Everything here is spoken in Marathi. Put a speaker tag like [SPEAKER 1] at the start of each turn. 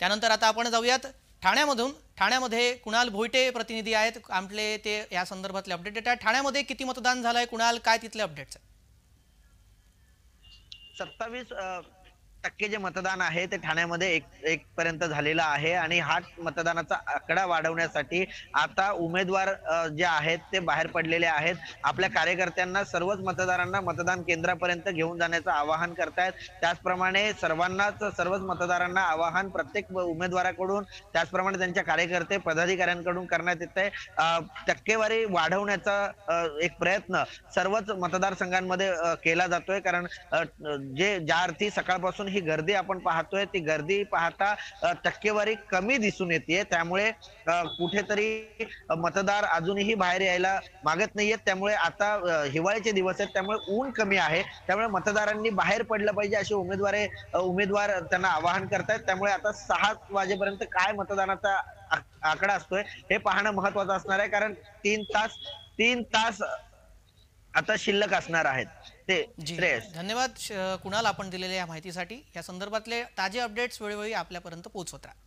[SPEAKER 1] त्यानंतर आता आपण जाऊयात ठाण्यामधून। ठाण्यामध्ये कुणाल भोईटे प्रतिनिधी आहेत आपले, ते या संदर्भातले अपडेट देतात। ठाण्यामध्ये किती मतदान झालंय कुणाल, काय तिथले अपडेट्स आहेत?
[SPEAKER 2] 27% जे मतदान आहे ते ठाण्यामध्ये एक पर्यंत झालेलं आहे आणि हा मतदानाचा आकडा वाढवण्यासाठी आता उमेदवार जे आहेत ते बाहेर पडलेले आहेत। आपल्या कार्यकर्त्यांना, सर्वच मतदारांना मतदान केंद्रापर्यंत घेऊन जाण्याचं आवाहन करतायत। त्याचप्रमाणे सर्वच मतदारांना आवाहन प्रत्येक उमेदवाराकडून, त्याचप्रमाणे त्यांच्या कार्यकर्ते पदाधिकाऱ्यांकडून करण्यात येत आहे। टक्केवारी वाढवण्याचा एक प्रयत्न सर्वच मतदारसंघांमध्ये केला जातोय, कारण ज्या अर्थी सकाळपासून ही गर्दी आपण पाहतोय, ती गर्दी पाहता टक्केवारी कमी दिसून येते। त्यामुळे कुठेतरी मतदार अजूनही बाहेर यायला मागत नाहीयेत। त्यामुळे आता हिवाळ्याचे दिवस आहेत, त्यामुळे ऊन कमी आहे, त्यामुळे मतदारांनी बाहेर पडलं पाहिजे असे उमेदवार त्यांना आवाहन करतायत। त्यामुळे आता 6 वाजेपर्यंत काय मतदानाचा आकडा असतोय हे पाहणं महत्वाचं असणार आहे, कारण 3 तास आता शिल्लक असणार आहेत ते।
[SPEAKER 1] जी,
[SPEAKER 2] श्रेयस।
[SPEAKER 1] धन्यवाद कुणाल, आपण दिलेल्या या माहितीसाठी। या संदर्भातले ताजे अपडेट्स वेळोवेळी आपल्यापर्यंत पोहोचवत राहा।